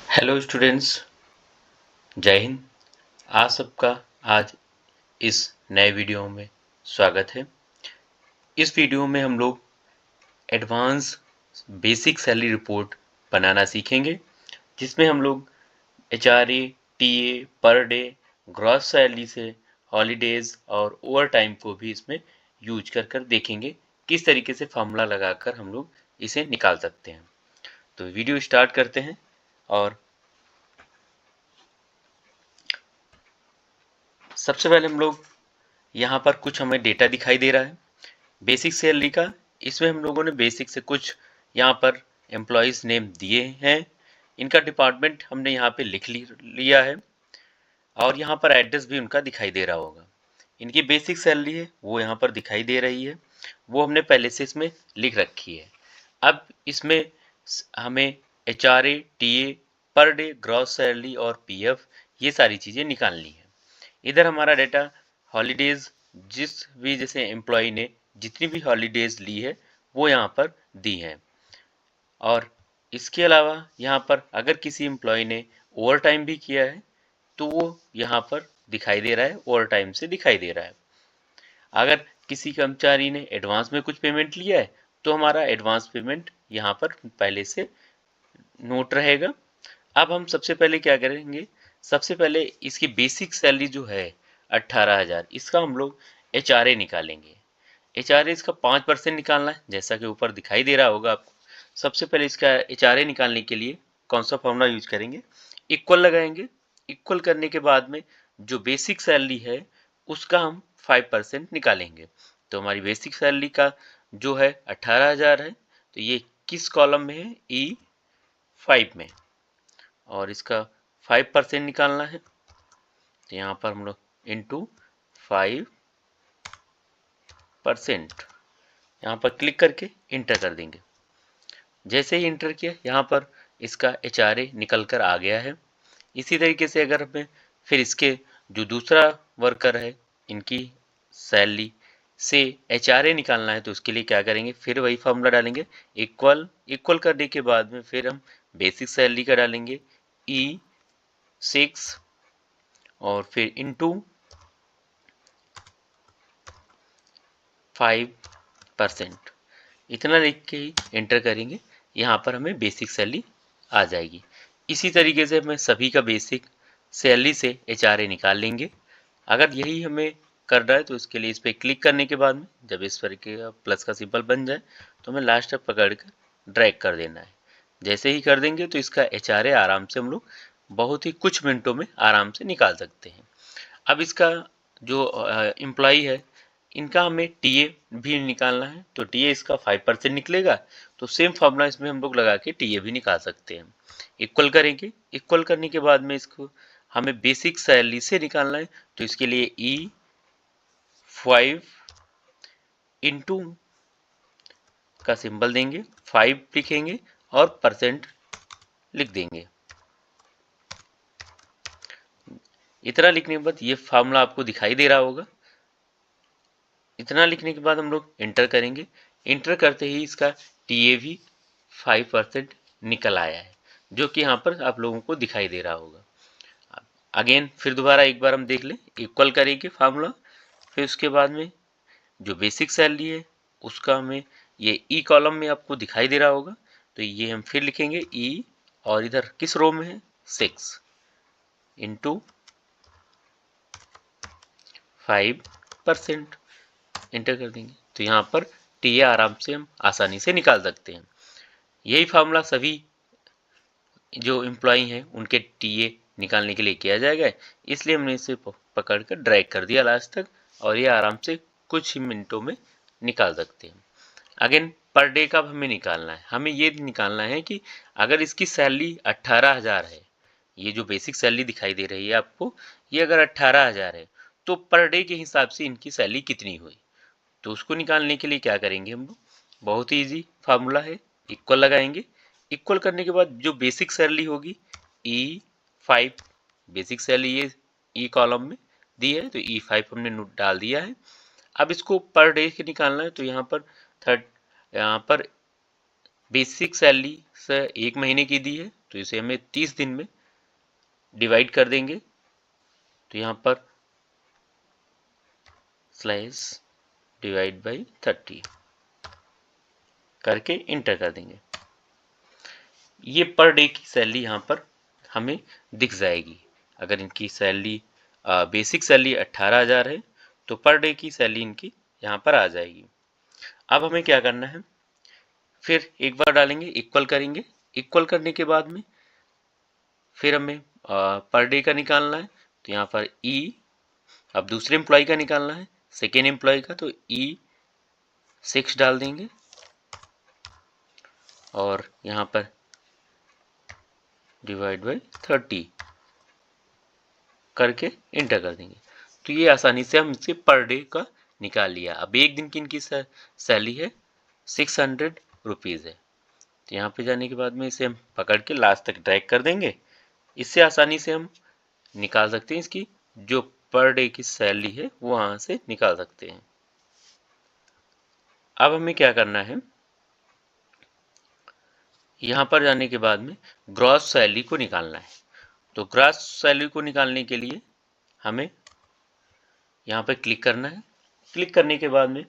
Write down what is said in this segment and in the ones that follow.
Hello students, जय हिंद। आप सबका आज इस नए वीडियो में स्वागत है। इस वीडियो में हम लोग एडवांस बेसिक सैलरी रिपोर्ट बनाना सीखेंगे, जिसमें हम लोग HRA, TA, per day, gross salary से हॉलीडेज और ओवर टाइम को भी इसमें यूज कर देखेंगे किस तरीके से फार्मूला लगाकर हम लोग इसे निकाल सकते हैं। तो वीडियो स्टार्ट करते हैं। और सबसे पहले हम लोग यहाँ पर कुछ हमें डेटा दिखाई दे रहा है बेसिक सैलरी का। इसमें हम लोगों ने बेसिक से कुछ यहाँ पर एम्प्लॉयज़ नेम दिए हैं। इनका डिपार्टमेंट हमने यहाँ पे लिया है और यहाँ पर एड्रेस भी उनका दिखाई दे रहा होगा। इनकी बेसिक सैलरी है वो यहाँ पर दिखाई दे रही है, वो हमने पहले से इसमें लिख रखी है। अब इसमें हमें HRA, TA, per day, gross salary और पीएफ ये सारी चीज़ें निकालनी है। इधर हमारा डेटा हॉलीडेज, जिस भी जैसे एम्प्लॉय ने जितनी भी हॉलीडेज ली है वो यहाँ पर दी है। और इसके अलावा यहाँ पर अगर किसी एम्प्लॉय ने ओवर टाइम भी किया है तो वो यहाँ पर दिखाई दे रहा है, ओवर टाइम से दिखाई दे रहा है। अगर किसी कर्मचारी ने एडवांस में कुछ पेमेंट लिया है तो हमारा एडवांस पेमेंट यहाँ पर पहले से नोट रहेगा। अब हम सबसे पहले क्या करेंगे, सबसे पहले इसकी बेसिक सैलरी जो है 18,000, इसका हम लोग एचआरए निकालेंगे। एचआरए इसका 5% निकालना है, जैसा कि ऊपर दिखाई दे रहा होगा आपको। सबसे पहले इसका एचआरए निकालने के लिए कौन सा फॉर्मूला यूज करेंगे, इक्वल लगाएंगे। इक्वल करने के बाद में जो बेसिक सैलरी है उसका हम 5% निकालेंगे। तो हमारी बेसिक सैलरी का जो है 18,000 है, तो ये किस कॉलम में है, E5 में, और इसका 5% निकालना है। तो यहाँ पर हम लोग इंटू 5% यहाँ पर क्लिक करके इंटर कर देंगे। जैसे ही इंटर किया यहाँ पर इसका एचआरए निकल कर आ गया है। इसी तरीके से अगर हमें फिर इसके जो दूसरा वर्कर है इनकी सैलरी से एचआरए निकालना है तो उसके लिए क्या करेंगे, फिर वही फॉर्मूला डालेंगे, इक्वल करने के बाद में फिर हम बेसिक सैलरी का डालेंगे E6 और फिर इंटू 5%, इतना लिख के ही एंटर करेंगे। यहाँ पर हमें बेसिक सैलरी आ जाएगी। इसी तरीके से हमें सभी का बेसिक सैलरी से एचआरए निकाल लेंगे। अगर यही हमें करना है तो इसके लिए इस पर क्लिक करने के बाद में जब इस तरीके का प्लस का सिंबल बन जाए तो हमें लास्ट तक पकड़ कर ड्रैग कर देना है। जैसे ही कर देंगे तो इसका एचआरए आराम से हम लोग बहुत ही कुछ मिनटों में आराम से निकाल सकते हैं। अब इसका जो एम्प्लॉई है इनका हमें टीए भी निकालना है, तो टीए इसका 5% निकलेगा। तो सेम फार्मूला इसमें हम लोग लगा के टीए भी निकाल सकते हैं। इक्वल करेंगे, इक्वल करने के बाद में इसको हमें बेसिक सैलरी से निकालना है, तो इसके लिए E5 इंटू का सिंबल देंगे, 5 लिखेंगे और परसेंट लिख देंगे। इतना लिखने के बाद ये फार्मूला आपको दिखाई दे रहा होगा। इतना लिखने के बाद हम लोग इंटर करेंगे। इंटर करते ही इसका टीए भी 5% निकल आया है, जो कि यहाँ पर आप लोगों को दिखाई दे रहा होगा। अगेन फिर दोबारा एक बार हम देख लें, इक्वल करेंगे फार्मूला, फिर उसके बाद में जो बेसिक सैलरी है उसका हमें ये ई कॉलम में आपको दिखाई दे रहा होगा, तो ये हम फिर लिखेंगे ई, और इधर किस रो में है, 6 इंटू 5%, इंटर कर देंगे। तो यहाँ पर टीए आराम से हम आसानी से निकाल सकते हैं। यही फार्मूला सभी जो एम्प्लॉई हैं उनके टीए निकालने के लिए किया जाएगा, इसलिए हमने इसे पकड़ कर ड्रैग कर दिया लास्ट तक, और ये आराम से कुछ ही मिनटों में निकाल सकते हैं। अगेन पर डे का हमें निकालना है। हमें ये निकालना है कि अगर इसकी सैलरी 18,000 है, ये जो बेसिक सैलरी दिखाई दे रही है आपको, ये अगर 18,000 है तो पर डे के हिसाब से इनकी सैलरी कितनी हुई। तो उसको निकालने के लिए क्या करेंगे हम लोग, बहुत ही ईजी फार्मूला है, इक्वल लगाएंगे। इक्वल करने के बाद जो बेसिक सैलरी होगी E5, बेसिक सैलरी ये ई कॉलम में दी है तो E5 हमने नोट डाल दिया है। अब इसको पर डे के निकालना है, तो यहाँ पर बेसिक सैलरी से 1 महीने की दी है तो इसे हमें 30 दिन में डिवाइड कर देंगे। तो यहाँ पर स्लैश डिवाइड बाई 30 करके इंटर कर देंगे। ये पर डे की सैलरी यहाँ पर हमें दिख जाएगी। अगर इनकी सैलरी बेसिक सैलरी 18,000 है तो पर डे की सैलरी इनकी यहाँ पर आ जाएगी। अब हमें क्या करना है, फिर एक बार डालेंगे, इक्वल करेंगे। इक्वल करने के बाद में फिर हमें पर डे का निकालना है। तो यहाँ पर अब दूसरे एम्प्लॉय का निकालना है, सेकेंड एम्प्लॉय का, तो E6 डाल देंगे और यहाँ पर डिवाइड बाई 30 करके इंटर कर देंगे। तो ये आसानी से हम इसके पर डे का निकाल लिया। अब एक दिन की इनकी सैलरी है 600 रुपीज़ है। तो यहाँ पे जाने के बाद में इसे हम पकड़ के लास्ट तक ड्रैग कर देंगे। इससे आसानी से हम निकाल सकते हैं इसकी जो पर डे की सैलरी है वो वहाँ से निकाल सकते हैं। अब हमें क्या करना है, यहाँ पर जाने के बाद में ग्रॉस सैलरी को निकालना है। तो ग्रॉस सैलरी को निकालने के लिए हमें यहाँ पर क्लिक करना है। क्लिक करने के बाद में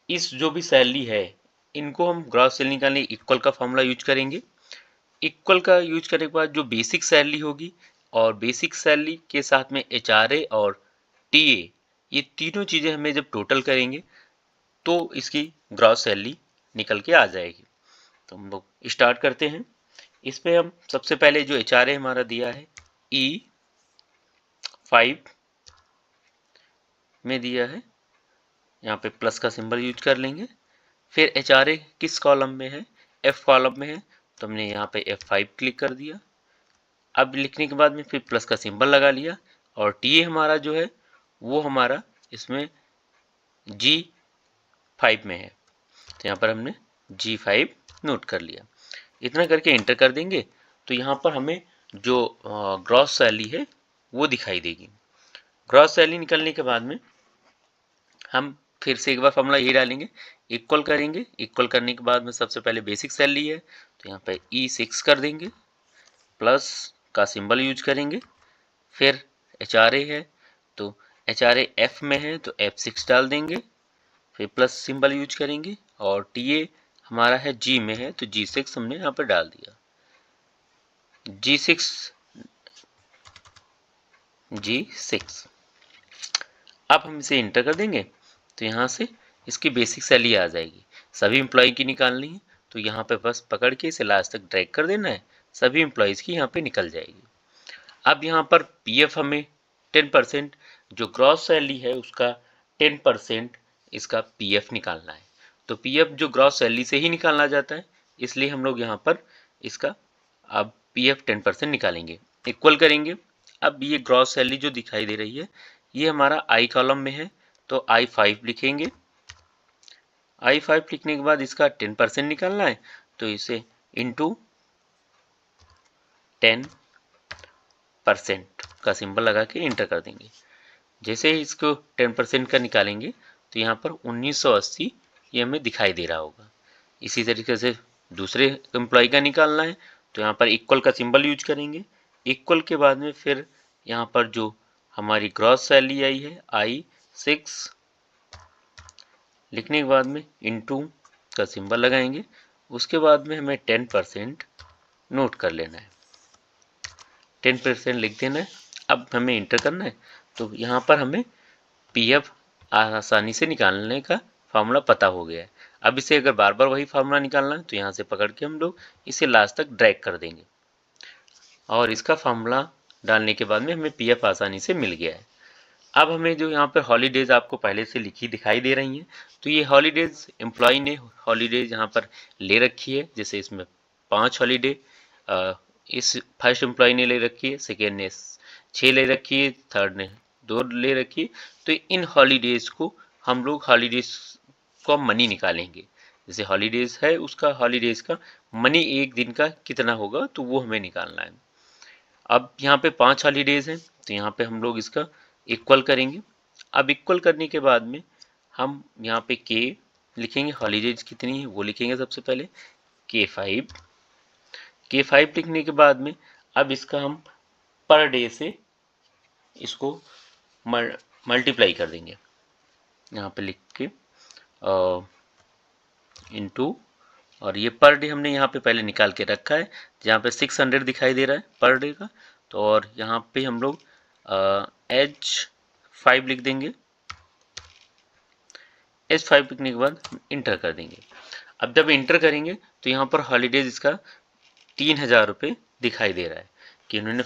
इस जो भी सैलरी है इनको हम ग्रॉस सैलरी निकालने इक्वल का फॉर्मूला यूज करेंगे। इक्वल का यूज करने के बाद जो बेसिक सैलरी होगी और बेसिक सैलरी के साथ में HRA और TA, ये तीनों चीज़ें हमें जब टोटल करेंगे तो इसकी ग्रॉस सैलरी निकल के आ जाएगी। तो हम लोग स्टार्ट करते हैं। इसमें हम सबसे पहले जो HRA हमारा दिया है E5 में दिया है, यहाँ पे प्लस का सिंबल यूज कर लेंगे। फिर HRA किस कॉलम में है, F कॉलम में है, तो हमने यहाँ पे F5 क्लिक कर दिया। अब लिखने के बाद में फिर प्लस का सिंबल लगा लिया और TA हमारा जो है वो हमारा इसमें G5 में है, तो यहाँ पर हमने G5 नोट कर लिया। इतना करके एंटर कर देंगे तो यहाँ पर हमें जो ग्रॉस सैलरी है वो दिखाई देगी। ग्रॉस सैलरी निकलने के बाद में हम फिर से एक बार फॉर्मूला ये डालेंगे, इक्वल करेंगे। इक्वल करने के बाद में सबसे पहले बेसिक सैलरी है तो यहाँ पे E6 कर देंगे, प्लस का सिंबल यूज करेंगे। फिर HRA है तो HRA F में है तो F6 डाल देंगे, फिर प्लस सिंबल यूज करेंगे। और TA हमारा है G में है तो G6 हमने यहाँ पर डाल दिया, G6। अब हम इसे इंटर कर देंगे तो यहाँ से इसकी बेसिक सैलरी आ जाएगी। सभी एम्प्लॉय की निकालनी है तो यहाँ पे बस पकड़ के इसे लास्ट तक ड्रैग कर देना है, सभी एम्प्लॉयज़ की यहाँ पे निकल जाएगी। अब यहाँ पर PF हमें 10% जो ग्रॉस सैलरी है उसका 10% इसका PF निकालना है। तो PF जो ग्रॉस सैलरी से ही निकालना जाता है, इसलिए हम लोग यहाँ पर इसका अब PF 10% निकालेंगे। इक्वल करेंगे। अब ये ग्रॉस सैलरी जो दिखाई दे रही है ये हमारा I कॉलम में है तो I5 लिखेंगे। I5 लिखने के बाद इसका 10% निकालना है तो इसे इंटू 10% का सिंबल लगा के इंटर कर देंगे। जैसे ही इसको 10% का निकालेंगे तो यहाँ पर 1980 ये हमें दिखाई दे रहा होगा। इसी तरीके से दूसरे एम्प्लॉय का निकालना है तो यहाँ पर इक्वल का सिंबल यूज करेंगे। इक्वल के बाद में फिर यहाँ पर जो हमारी ग्रॉस सैलरी आई है I6 लिखने के बाद में इंटू का सिंबल लगाएंगे। उसके बाद में हमें 10% नोट कर लेना है, 10% लिख देना है। अब हमें इंटर करना है तो यहाँ पर हमें PF आसानी से निकालने का फार्मूला पता हो गया है। अब इसे अगर बार बार वही फार्मूला निकालना है तो यहाँ से पकड़ के हम लोग इसे लास्ट तक ड्रैग कर देंगे और इसका फार्मूला डालने के बाद में हमें PF आसानी से मिल गया है। अब हमें जो यहाँ पर हॉलीडेज आपको पहले से लिखी दिखाई दे रही हैं, तो ये हॉलीडेज एम्प्लॉय ने हॉलीडेज यहाँ पर ले रखी है। जैसे इसमें 5 हॉलीडे इस फर्स्ट एम्प्लॉय ने ले रखी है, सेकेंड ने 6 ले रखी है, थर्ड ने 2 ले रखी है। तो इन हॉलीडेज को हम लोग हॉलीडेज को मनी निकालेंगे। जैसे हॉलीडेज है उसका हॉलीडेज का मनी एक दिन का कितना होगा तो वो हमें निकालना है। अब यहाँ पे 5 हॉलीडेज हैं तो यहाँ पे हम लोग इसका इक्वल करेंगे। अब इक्वल करने के बाद में हम यहाँ पे K लिखेंगे, हॉलीडेज कितनी है वो लिखेंगे। सबसे पहले K5 K5 लिखने के बाद में अब इसका हम पर डे से इसको मल्टीप्लाई कर देंगे, यहाँ पे लिख के इनटू, और ये पर डे हमने यहाँ पे पहले निकाल के रखा है, जहाँ पे 600 दिखाई दे रहा है पर डे का, तो और यहाँ पे हम लोग H5 लिख देंगे। H5 लिखने के बाद इंटर कर देंगे। अब जब इंटर करेंगे तो यहाँ पर हॉलीडेज इसका 3000 रुपये दिखाई दे रहा है कि उन्होंने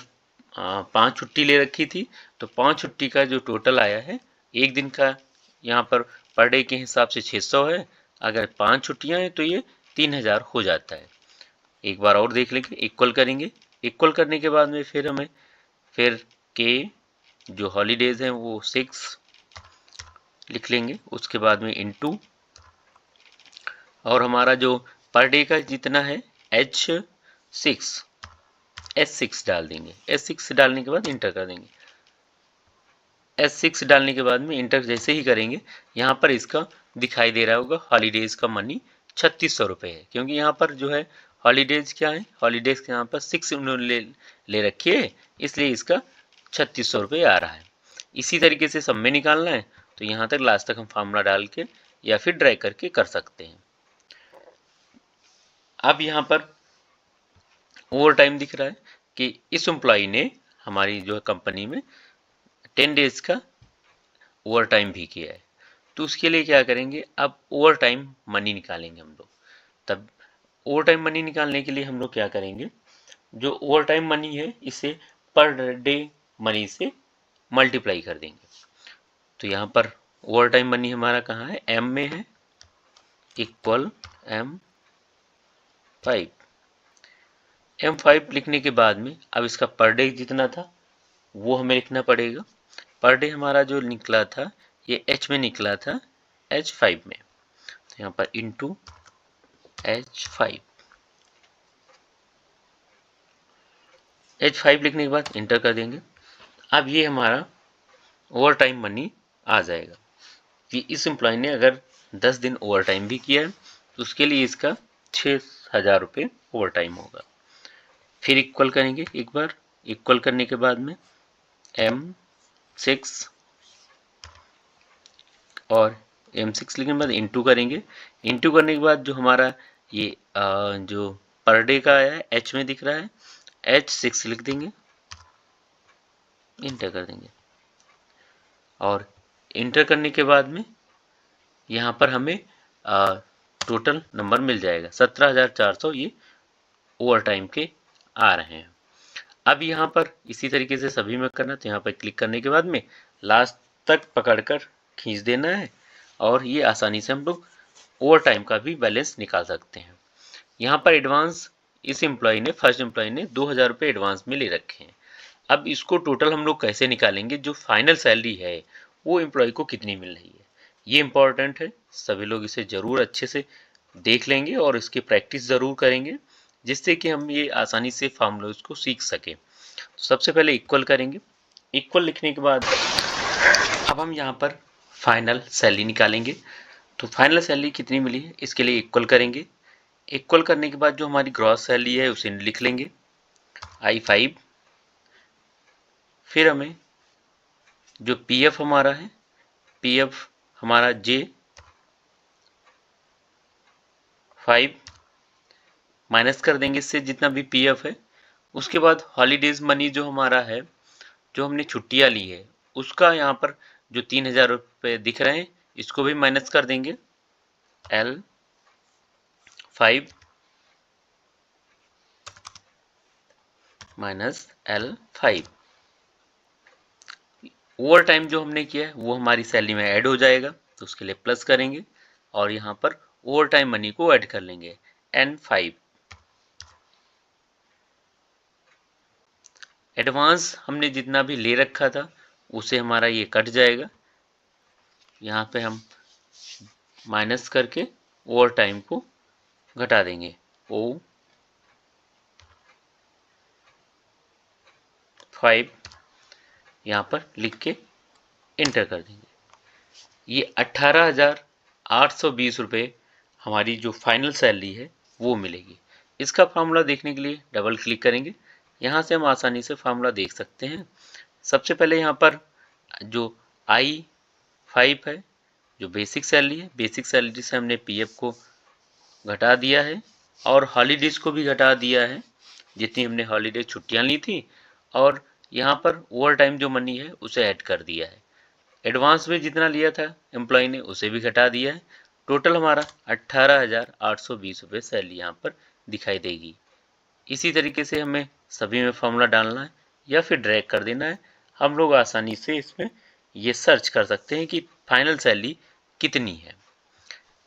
5 छुट्टी ले रखी थी, तो 5 छुट्टी का जो टोटल आया है एक दिन का, यहाँ पर डे के हिसाब से 600 है, अगर 5 छुट्टियाँ हैं तो ये 3000 हो जाता है। एक बार और देख लेंगे, इक्वल करेंगे, इक्वल करने के बाद में फिर हमें फिर के जो हॉलीडेज हैं वो 6 लिख लेंगे, उसके बाद में इनटू, और हमारा जो पर डे का जितना है H6 डाल देंगे। H6 डालने के बाद इंटर कर देंगे। H6 डालने के बाद में इंटर जैसे ही करेंगे, यहाँ पर इसका दिखाई दे रहा होगा हॉलीडेज का मनी 3600 रुपये है, क्योंकि यहाँ पर जो है हॉलीडेज क्या है, हॉलीडेज के यहाँ पर 6 उन्होंने ले रखी है, इसलिए इसका 3600 रुपये आ रहा है। इसी तरीके से सब में निकालना है तो यहाँ तक लास्ट तक हम फार्मूला डाल के या फिर ड्राई करके कर सकते हैं। अब यहाँ पर ओवर टाइम दिख रहा है कि इस एम्प्लॉय ने हमारी जो है कंपनी में 10 डेज का ओवर टाइम भी किया है, तो उसके लिए क्या करेंगे, अब ओवर टाइम मनी निकालेंगे हम लोग। तब ओवर टाइम मनी निकालने के लिए हम लोग क्या करेंगे, जो ओवर टाइम मनी है इसे पर डे मनी से मल्टीप्लाई कर देंगे। तो यहाँ पर ओवर टाइम मनी हमारा कहाँ है, एम में है, इक्वल M5 लिखने के बाद में अब इसका पर डे जितना था वो हमें लिखना पड़ेगा। पर डे हमारा जो निकला था ये H में निकला था, H5 में, तो यहाँ पर इंटू H5 लिखने के बाद इंटर कर देंगे। अब ये हमारा ओवर टाइम मनी आ जाएगा कि इस एम्प्लॉय ने अगर 10 दिन ओवर टाइम भी किया है तो उसके लिए इसका 6000 रुपये ओवर टाइम होगा। फिर इक्वल करेंगे, एक बार इक्वल करने के बाद में M6 और M6 लिखने के बाद इंटू करेंगे। इंटू करने के बाद जो हमारा ये जो पर डे का आया है H में दिख रहा है, H6 लिख देंगे, इंटर कर देंगे, और इंटर करने के बाद में यहाँ पर हमें टोटल नंबर मिल जाएगा 17400, ये ओवर टाइम के आ रहे हैं। अब यहाँ पर इसी तरीके से सभी में करना, तो यहाँ पर क्लिक करने के बाद में लास्ट तक पकड़कर खींच देना है, और ये आसानी से हम लोग ओवर टाइम का भी बैलेंस निकाल सकते हैं। यहाँ पर एडवांस इस एम्प्लॉय ने, फर्स्ट एम्प्लॉय ने 2000 रुपये एडवांस में ले रखे हैं। अब इसको टोटल हम लोग कैसे निकालेंगे, जो फाइनल सैलरी है वो एम्प्लॉय को कितनी मिल रही है, ये इंपॉर्टेंट है। सभी लोग इसे ज़रूर अच्छे से देख लेंगे और इसकी प्रैक्टिस ज़रूर करेंगे, जिससे कि हम ये आसानी से फार्मूलाज को सीख सकें। तो सबसे पहले इक्वल करेंगे, इक्वल लिखने के बाद अब हम यहाँ पर फाइनल सैलरी निकालेंगे। तो फाइनल सैलरी कितनी मिली है इसके लिए इक्वल करेंगे। इक्वल करने के बाद जो हमारी ग्रॉस सैलरी है उसे लिख लेंगे I5। फिर हमें जो PF हमारा है, PF हमारा J5 माइनस कर देंगे इससे जितना भी PF है। उसके बाद हॉलीडेज मनी जो हमारा है, जो हमने छुट्टियां ली है, उसका यहाँ पर जो 3000 रुपये दिख रहे हैं इसको भी माइनस कर देंगे, L5 minus L5। Over time जो हमने किया है वो हमारी सैलरी में ऐड हो जाएगा, तो उसके लिए प्लस करेंगे और यहाँ पर ओवर टाइम मनी को ऐड कर लेंगे, N5। एडवांस हमने जितना भी ले रखा था उसे हमारा ये कट जाएगा, यहाँ पे हम माइनस करके ओवर टाइम को घटा देंगे, O5 यहाँ पर लिख के इंटर कर देंगे। ये 18,820 रुपये हमारी जो फाइनल सैलरी है वो मिलेगी। इसका फार्मूला देखने के लिए डबल क्लिक करेंगे। यहाँ से हम आसानी से फार्मूला देख सकते हैं। सबसे पहले यहाँ पर जो I5 है, जो बेसिक सैलरी है, बेसिक सैलरी से हमने पीएफ को घटा दिया है और हॉलीडेज को भी घटा दिया है, जितनी हमने हॉलीडे छुट्टियां ली थी, और यहाँ पर ओवर टाइम जो मनी है उसे ऐड कर दिया है। एडवांस में जितना लिया था एम्प्लॉय ने उसे भी घटा दिया है। टोटल हमारा 18,820 रुपये सैलरी यहाँ पर दिखाई देगी। इसी तरीके से हमें सभी में फॉर्मूला डालना है या फिर ड्रैग कर देना है। हम लोग आसानी से इसमें ये सर्च कर सकते हैं कि फाइनल सैलरी कितनी है।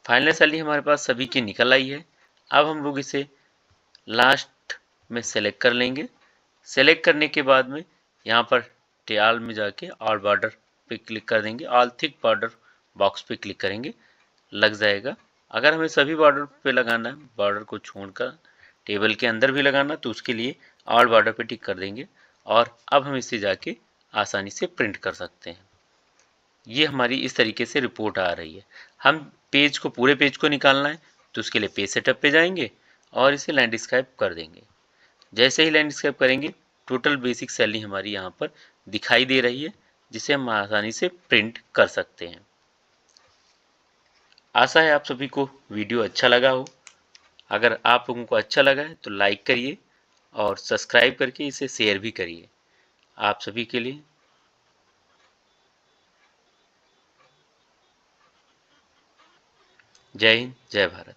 फाइनल सैलरी हमारे पास सभी की निकल आई है। अब हम लोग इसे लास्ट में सेलेक्ट कर लेंगे। सेलेक्ट करने के बाद में यहाँ पर टेल में जाके ऑल बॉर्डर पे क्लिक कर देंगे, ऑल थिक बॉर्डर बॉक्स पे क्लिक करेंगे, लग जाएगा। अगर हमें सभी बॉर्डर पे लगाना है, बॉर्डर को छोड़कर टेबल के अंदर भी लगाना, तो उसके लिए ऑल बॉर्डर पे टिक कर देंगे और अब हम इसे जाके आसानी से प्रिंट कर सकते हैं। ये हमारी इस तरीके से रिपोर्ट आ रही है। हम पेज को, पूरे पेज को निकालना है तो उसके लिए पेज सेटअप पे जाएंगे और इसे लैंडस्केप कर देंगे। जैसे ही लैंडस्केप करेंगे, टोटल बेसिक सैलरी हमारी यहाँ पर दिखाई दे रही है, जिसे हम आसानी से प्रिंट कर सकते हैं। आशा है आप सभी को वीडियो अच्छा लगा हो। अगर आप लोगों को अच्छा लगा है तो लाइक करिए और सब्सक्राइब करके इसे शेयर भी करिए। आप सभी के लिए जय हिंद, जय भारत।